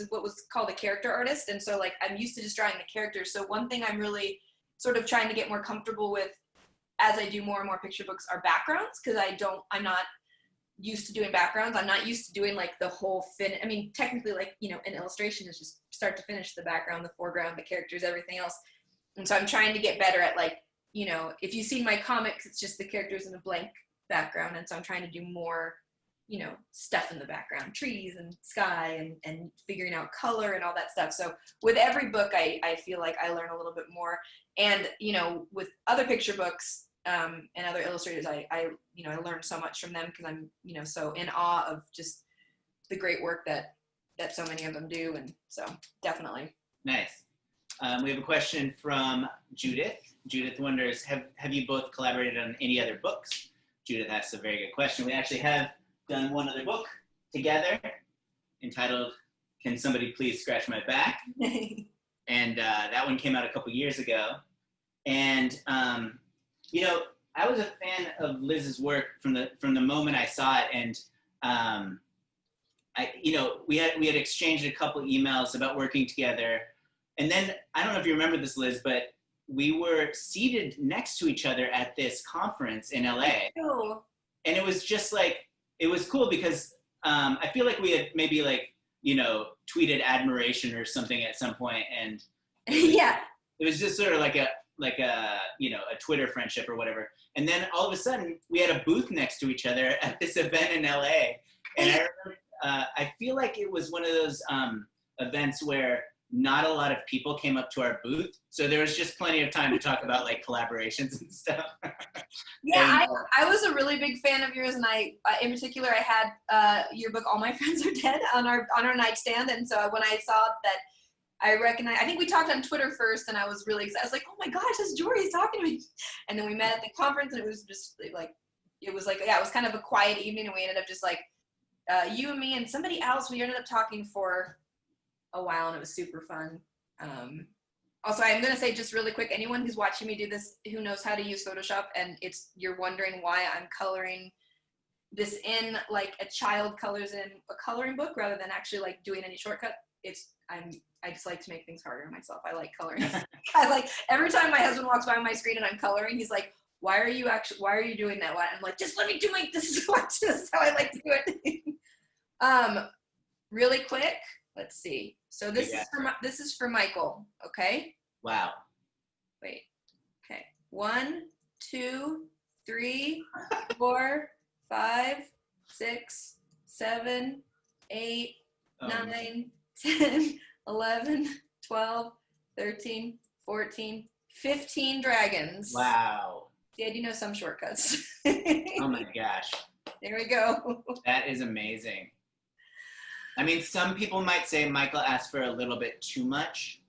what was called a character artist. And so like, I'm used to just drawing the characters. So one thing I'm really sort of trying to get more comfortable with as I do more and more picture books are backgrounds. Cause I'm not used to doing backgrounds. I'm not used to doing like the whole technically like, an illustration is just start to finish the background, the foreground, the characters, everything else. And so I'm trying to get better at like, if you've seen my comics, it's just the characters in a blank background. And so I'm trying to do more, stuff in the background, trees and sky and figuring out color and all that stuff. So with every book, I feel like I learn a little bit more. And, with other picture books and other illustrators, I learn so much from them because I'm, so in awe of just the great work that so many of them do. And so definitely. Nice. We have a question from Judith. Judith wonders, have you both collaborated on any other books? Judith asks a very good question. We actually have done one other book together entitled, Can Somebody Please Scratch My Back? And that one came out a couple years ago. And, I was a fan of Liz's work from the moment I saw it. And, we had exchanged a couple emails about working together. And then, I don't know if you remember this, Liz, but we were seated next to each other at this conference in LA. Oh. And it was just like, it was cool because I feel like we had maybe like, tweeted admiration or something at some point. And yeah, it was just sort of like a Twitter friendship or whatever. And then all of a sudden we had a booth next to each other at this event in LA. And I remember, I feel like it was one of those events where not a lot of people came up to our booth, so there was just plenty of time to talk about like collaborations and stuff. Yeah, and, I was a really big fan of yours, and I in particular I had your book All My Friends Are Dead on our nightstand, and so when I saw that, I think we talked on Twitter first, and I was really excited. I was like, oh my gosh, that's Jory's talking to me. And then we met at the conference, and it was just like it was kind of a quiet evening, and we ended up just like you and me and somebody else. We ended up talking for a while, and it was super fun. Also, I'm going to say just really quick, anyone who's watching me do this who knows how to use Photoshop and you're wondering why I'm coloring this in like a child colors in a coloring book rather than actually like doing any shortcut, I just like to make things harder on myself. I like coloring. I like every time my husband walks by my screen and I'm coloring, he's like, why are you doing that? I'm like, just let me do this is how I like to do it. Really quick, let's see. So this is for Michael, okay? Wow. Wait. Okay. 1, 2, 3, 4, 5, 6, 7, 8, 9, 10, 11, 12, 13, 14, 15 dragons. Wow. Yeah, do you know some shortcuts? Oh my gosh. There we go. That is amazing. I mean, some people might say Michael asked for a little bit too much,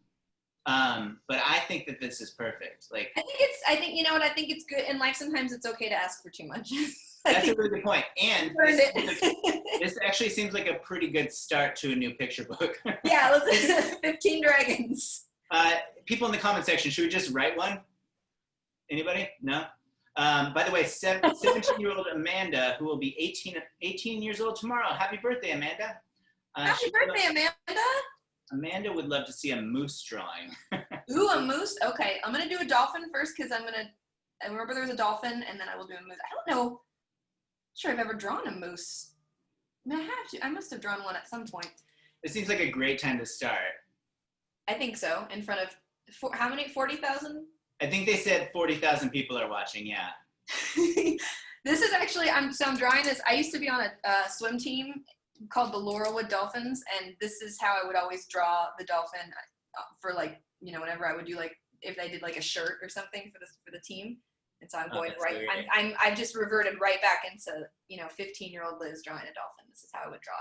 but I think that this is perfect. Like, I think you know what? I think it's good in life. Sometimes it's okay to ask for too much. That's a really good point. And this actually seems like a pretty good start to a new picture book. Yeah, let's 15 dragons. People in the comment section, should we just write one? Anybody? No? By the way, 17-year-old Amanda, who will be 18 years old tomorrow. Happy birthday, Amanda. Happy birthday, Amanda. Amanda would love to see a moose drawing. Ooh, a moose? Okay, I'm going to do a dolphin first because I remember there was a dolphin and then I will do a moose. I don't know. I'm sure I've ever drawn a moose. I mean, I must have drawn one at some point. It seems like a great time to start. I think so. In front of, how many? 40,000? I think they said 40,000 people are watching, yeah. This is actually, I'm drawing this. I used to be on a swim team called the Laurelwood Dolphins, and this is how I would always draw the dolphin for like, you know, whenever I would do like, if I did like a shirt or something for the team. And so I'm going I've just reverted right back into, you know, 15-year-old Liz drawing a dolphin. This is how I would draw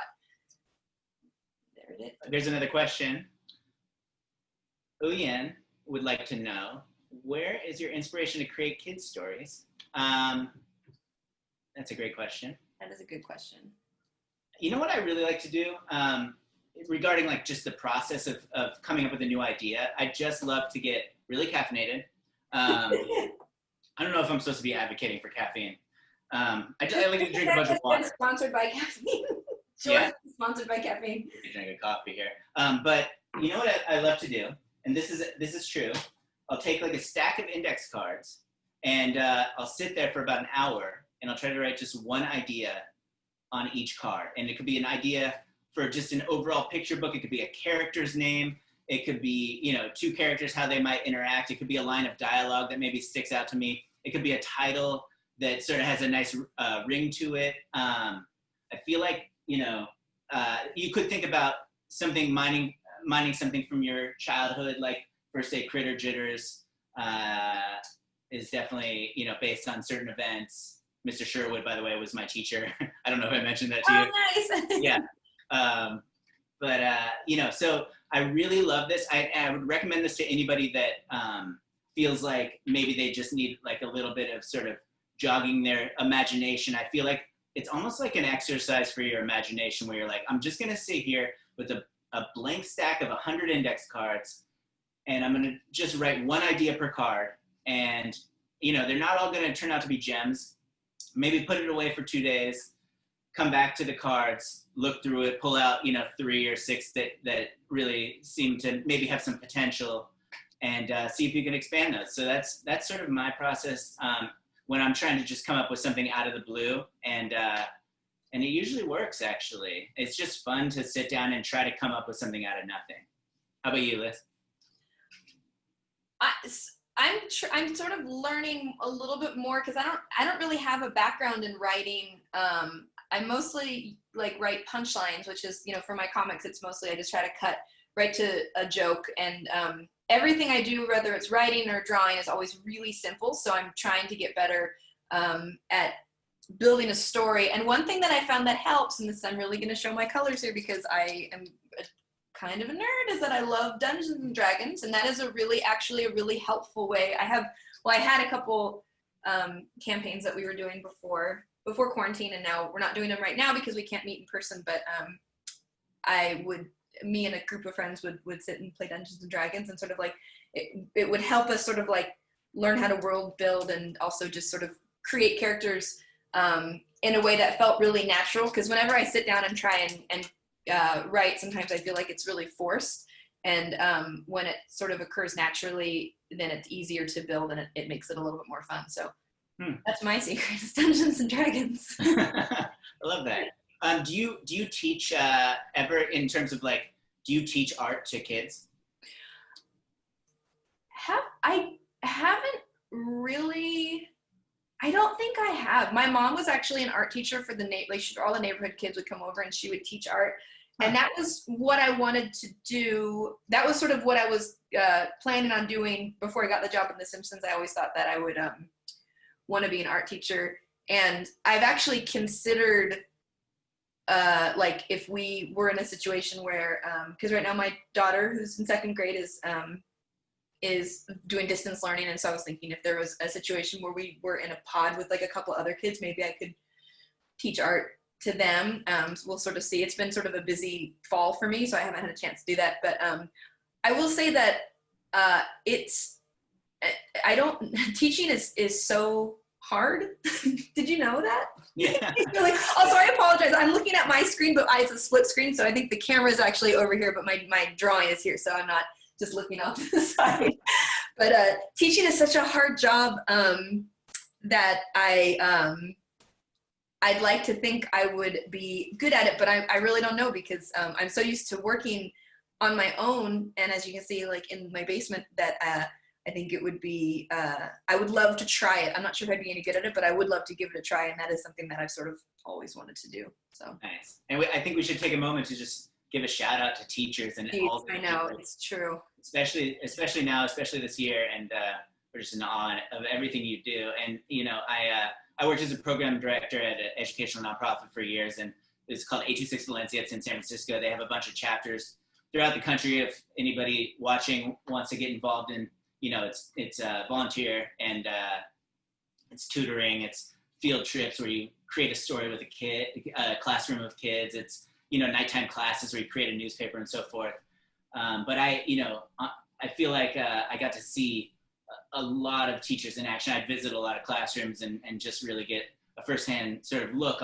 it. There it is. There's another question. Uyen would like to know, where is your inspiration to create kids' stories? That's a great question. That is a good question. You know what I really like to do? Regarding like just the process of coming up with a new idea, I just love to get really caffeinated. I don't know if I'm supposed to be advocating for caffeine. I like to drink a bunch of water. Sponsored by caffeine. Yeah. Sponsored by caffeine. You can drink a coffee here. But you know what I love to do? And this is true. I'll take like a stack of index cards and I'll sit there for about an hour and I'll try to write just one idea on each card. And it could be an idea for just an overall picture book. It could be a character's name. It could be, you know, two characters, how they might interact. It could be a line of dialogue that maybe sticks out to me. It could be a title that sort of has a nice ring to it. I feel like, you know, you could think about something, mining something from your childhood, like for say Critter Jitters is definitely, you know, based on certain events. Mr. Sherwood, by the way, was my teacher. I don't know if I mentioned that to you. Oh, nice. Yeah. You know, so I really love this. I would recommend this to anybody that feels like maybe they just need like a little bit of sort of jogging their imagination. I feel like it's almost like an exercise for your imagination where you're like, I'm just going to sit here with a blank stack of 100 index cards and I'm going to just write one idea per card. And, you know, they're not all going to turn out to be gems. Maybe put it away for 2 days, come back to the cards, look through it, pull out, you know, 3 or 6 that really seem to maybe have some potential, and see if you can expand those. So that's sort of my process when I'm trying to just come up with something out of the blue, and it usually works, actually. It's just fun to sit down and try to come up with something out of nothing. How about you, Liz? I'm sort of learning a little bit more because I don't really have a background in writing. I mostly like write punchlines, which is, you know, for my comics, it's mostly I just try to cut right to a joke, and everything I do, whether it's writing or drawing, is always really simple. So I'm trying to get better at building a story. And one thing that I found that helps, and this I'm really going to show my colors here because I am kind of a nerd, is that I love Dungeons and Dragons, and that is actually a really helpful way. I had a couple campaigns that we were doing before quarantine, and now we're not doing them right now because we can't meet in person, but me and a group of friends would sit and play Dungeons and Dragons, and sort of like it would help us sort of like learn how to world build and also just sort of create characters in a way that felt really natural, because whenever I sit down and try and write, sometimes I feel like it's really forced. And when it sort of occurs naturally, then it's easier to build, and it makes it a little bit more fun. So that's my secret, is Dungeons and Dragons. I love that. Do you teach ever, in terms of like, do you teach art to kids? I haven't really. I don't think I have. My mom was actually an art teacher for all the neighborhood kids would come over and she would teach art. And that was what I wanted to do. That was sort of what I was planning on doing before I got the job in The Simpsons. I always thought that I would want to be an art teacher. And I've actually considered, like, if we were in a situation where, because right now my daughter, who's in 2nd grade, is doing distance learning. And so I was thinking, if there was a situation where we were in a pod with like a couple other kids, maybe I could teach art to them. We'll sort of see. It's been sort of a busy fall for me, so I haven't had a chance to do that. But I will say that teaching is so hard. Did you know that? Yeah. Also, I apologize. I'm looking at my screen, but it's a split screen, so I think the camera is actually over here, but my drawing is here, so I'm not just looking off to the side. But teaching is such a hard job that I'd like to think I would be good at it, but I really don't know, because I'm so used to working on my own. And as you can see, like in my basement, that I think it would be, I would love to try it. I'm not sure if I'd be any good at it, but I would love to give it a try. And that is something that I've sort of always wanted to do. So nice. And I think we should take a moment to just give a shout out to teachers and all the I know, it's true. Especially now, especially this year. And we're just in awe of everything you do. And, I worked as a program director at an educational nonprofit for years, and it's called 826 Valencia. It's in San Francisco. They have a bunch of chapters throughout the country. If anybody watching wants to get involved in, it's volunteer, and it's tutoring, it's field trips where you create a story with a classroom of kids. It's, nighttime classes where you create a newspaper and so forth. But I feel like I got to see a lot of teachers in action. I'd visit a lot of classrooms and just really get a firsthand sort of look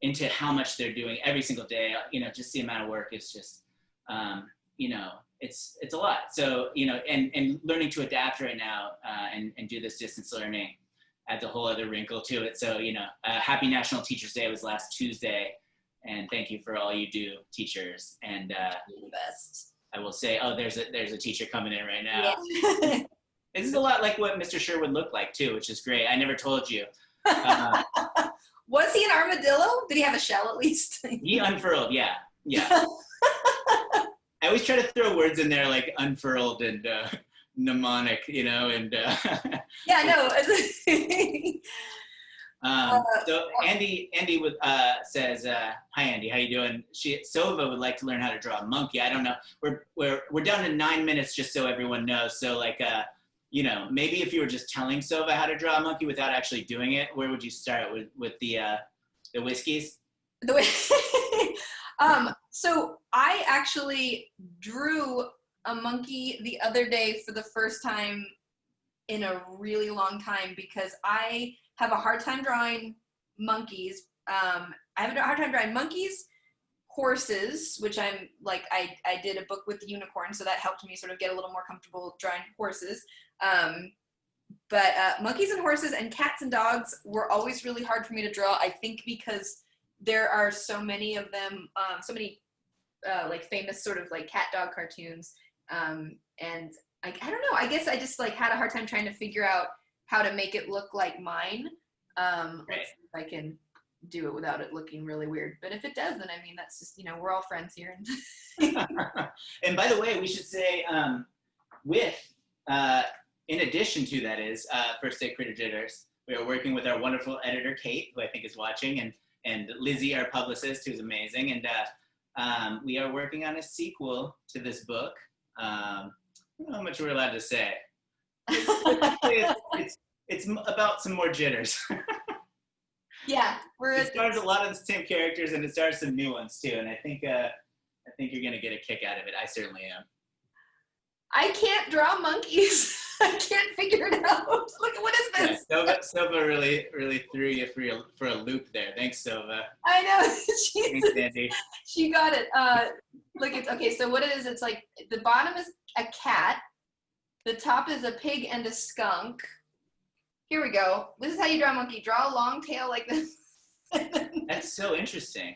into how much they're doing every single day. Just the amount of work is just, it's a lot. So, and learning to adapt right now and do this distance learning adds a whole other wrinkle to it. So, happy National Teachers Day was last Tuesday. And thank you for all you do, teachers. And you're the best. I will say, there's a teacher coming in right now. Yeah. This is a lot like what Mr. Sherwood looked like too, which is great. I never told you. Was he an armadillo? Did he have a shell at least? He unfurled, yeah. I always try to throw words in there like unfurled and mnemonic, and. Yeah, no. So Andy says, "Hi Andy, how you doing?" Sova would like to learn how to draw a monkey. I don't know. We're down to 9 minutes, just so everyone knows. So like, maybe if you were just telling Sova how to draw a monkey without actually doing it, where would you start with the whiskeys? So I actually drew a monkey the other day for the first time in a really long time, because I have a hard time drawing monkeys. I have a hard time drawing monkeys, horses, which I'm like, I did a book with the unicorn, so that helped me sort of get a little more comfortable drawing horses. But monkeys and horses and cats and dogs were always really hard for me to draw, I think because there are so many of them, so many like famous sort of like cat dog cartoons. And I don't know, I guess I just like had a hard time trying to figure out how to make it look like mine. Let's see if I can do it without it looking really weird. But if it does, then I mean, that's just, we're all friends here. And by the way, we should say, in addition to that is, First Day Critter Jitters, we are working with our wonderful editor, Kate, who I think is watching, and Lizzie, our publicist, who's amazing. And we are working on a sequel to this book. I don't know how much we're allowed to say. It's about some more jitters. Yeah, it stars a lot of the same characters, and it stars some new ones too. And I think you're gonna get a kick out of it. I certainly am. I can't draw monkeys. I can't figure it out. Look, what is this? Yeah, Sova really threw you for a loop there. Thanks, Sova. I know. Thanks, Andy. She got it. Look, it's okay. So what it is, it's like the bottom is a cat, the top is a pig and a skunk. Here we go. This is how you draw a monkey. Draw a long tail like this. That's so interesting.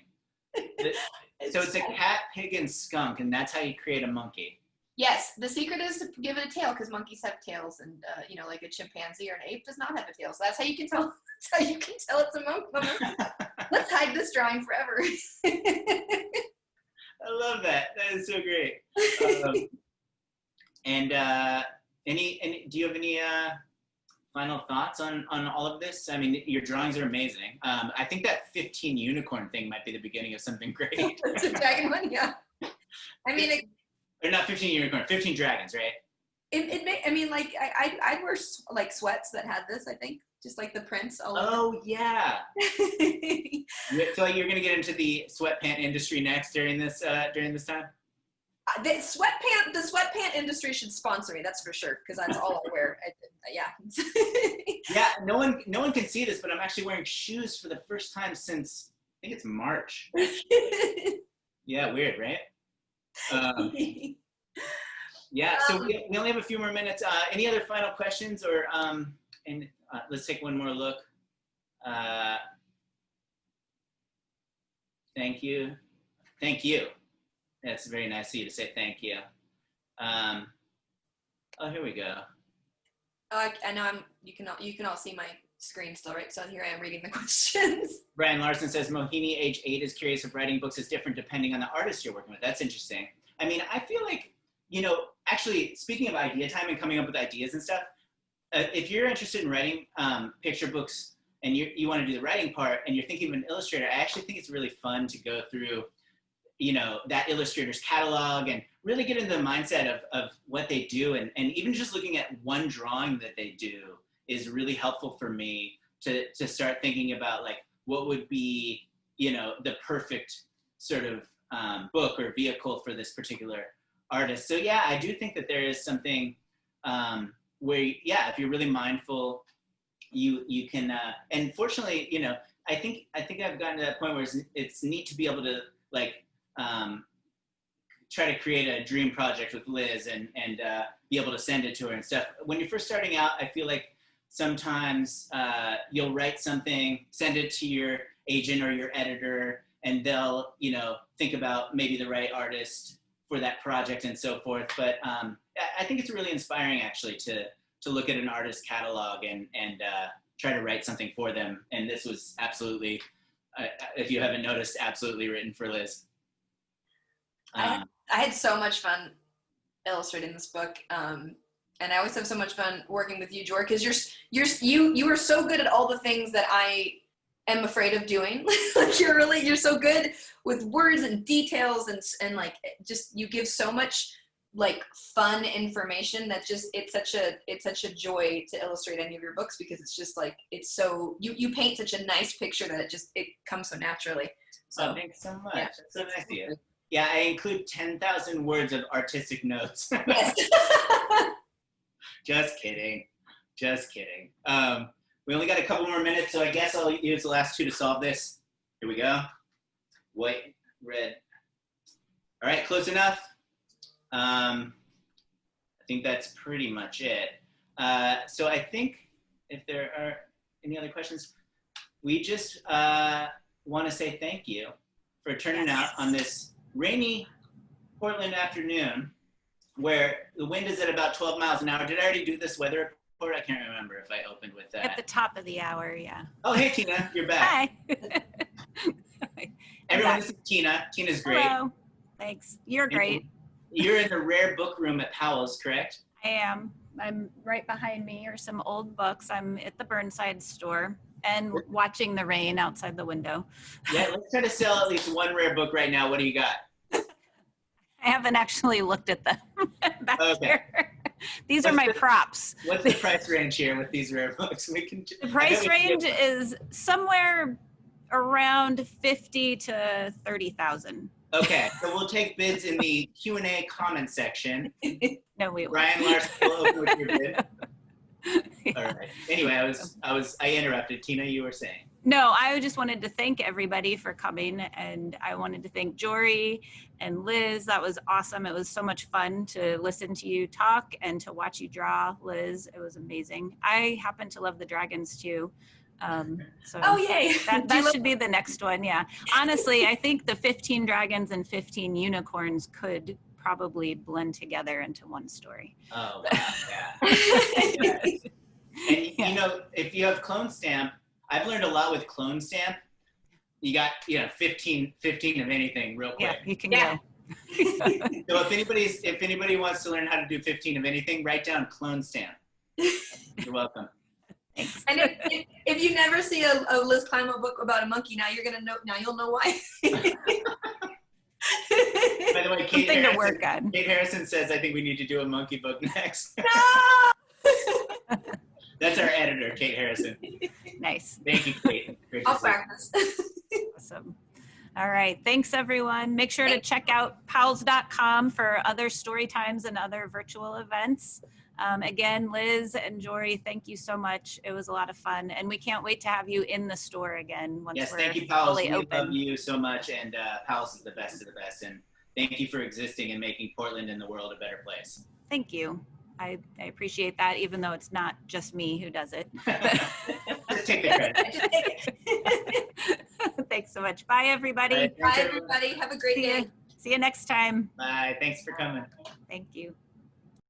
So it's a cat, pig, and skunk, and that's how you create a monkey. Yes, the secret is to give it a tail because monkeys have tails, and like a chimpanzee or an ape does not have a tail. So that's how you can tell. That's how you can tell it's a monkey. Let's hide this drawing forever. I love that. That is so great. Do you have any final thoughts on all of this? I mean, your drawings are amazing. I think that 15 unicorn thing might be the beginning of something great. It's a dragon one, yeah. I mean, or not 15 unicorn, 15 dragons, right? I'd wear like sweats that had this, I think, just like the prints. Oh yeah. So you're gonna get into the sweatpant industry next during this time? The sweatpant industry should sponsor me, that's for sure, because that's all I wear. Yeah. Yeah, no one can see this, but I'm actually wearing shoes for the first time since I think it's March. Yeah, weird, right? Yeah, so we only have a few more minutes. Any other final questions, or let's take one more look. Thank you. That's very nice of you to say thank you. Oh, here we go. I know you can all see my screen still, right? So here I am reading the questions. Brian Larson says, Mohini, age 8, is curious if writing books is different depending on the artist you're working with. That's interesting. I mean, I feel like, actually, speaking of idea time and coming up with ideas and stuff, if you're interested in writing picture books and you want to do the writing part and you're thinking of an illustrator, I actually think it's really fun to go through, that illustrator's catalog and really get into the mindset of what they do. And even just looking at one drawing that they do is really helpful for me to start thinking about like what would be, the perfect sort of book or vehicle for this particular artist. So yeah, I do think that there is something where, yeah, if you're really mindful, you can, and fortunately, I think I've gotten to that point where it's neat to be able to like, try to create a dream project with Liz and be able to send it to her and stuff. When you're first starting out, I feel like sometimes you'll write something, send it to your agent or your editor, and they'll, think about maybe the right artist for that project and so forth. But I think it's really inspiring actually to look at an artist's catalog and try to write something for them. And this was absolutely, if you haven't noticed, absolutely written for Liz. I had so much fun illustrating this book, and I always have so much fun working with you, Jory, because you are so good at all the things that I am afraid of doing. Like you're so good with words and details and like just you give so much like fun information that just it's such a joy to illustrate any of your books, because it's just like it's so you paint such a nice picture that it comes so naturally. So thanks so much. Yeah, That's so nice of you. Yeah, I include 10,000 words of artistic notes. Yes. Just kidding. We only got a couple more minutes, so I guess I'll use the last two to solve this. Here we go. White, red. All right, close enough. I think that's pretty much it. So I think if there are any other questions, we just want to say thank you for turning out on this rainy Portland afternoon where the wind is at about 12 miles an hour. Did I already do this weather report? I can't remember if I opened with that. At the top of the hour, yeah. Oh, hey, Tina, you're back. Hi. Everyone, this is Tina. Tina's great. Hello. Thanks. You're great. You're in the rare book room at Powell's, correct? I am. I'm right behind me are some old books. I'm at the Burnside store and watching the rain outside the window. Yeah, let's try to sell at least one rare book right now. What do you got? I haven't actually looked at them back Okay. here. These are my props. What's the price range here with these rare books? The price range is somewhere Around 50 to 30,000. Okay, so we'll take bids in the Q&A comment section. No, we won't. Ryan Larson will open with your bid. All right. Anyway, I interrupted. Tina, you were saying. No, I just wanted to thank everybody for coming, and I wanted to thank Jory and Liz. That was awesome. It was so much fun to listen to you talk and to watch you draw, Liz. It was amazing. I happen to love the dragons too. So Oh, yay. that should be the next one. Yeah. Honestly, I think the 15 dragons and 15 unicorns could probably blend together into one story. Oh, wow, yeah. And Yeah. you know, if you have Clone Stamp, I've learned a lot with Clone Stamp. You got, 15 of anything real quick. Yeah, you can Yeah. go. So if anybody wants to learn how to do 15 of anything, write down Clone Stamp. You're welcome. Thanks. And if you never see a Liz Climo book about a monkey, now you'll know why. By the way, Something to work on. Kate Harrison says, I think we need to do a monkey book next. No! That's our editor, Kate Harrison. Nice. Thank you, Kate. Great to I'll see you. practice. Awesome. All right. Thanks, everyone. Make sure to check out powells.com for other story times and other virtual events. Again, Liz and Jory, thank you so much. It was a lot of fun, and we can't wait to have you in the store again once Yes, we're thank you, Powell. fully We open. love you so much, and Powell's is the best of the best. And thank you for existing and making Portland and the world a better place. Thank you. I appreciate that, even though it's not just me who does it. Just take the credit. Just take it. Thanks so much. Bye, everybody. All right, Bye, thanks, everyone. everybody. Have a great day. See you next time. Bye. Thanks for coming. Thank you.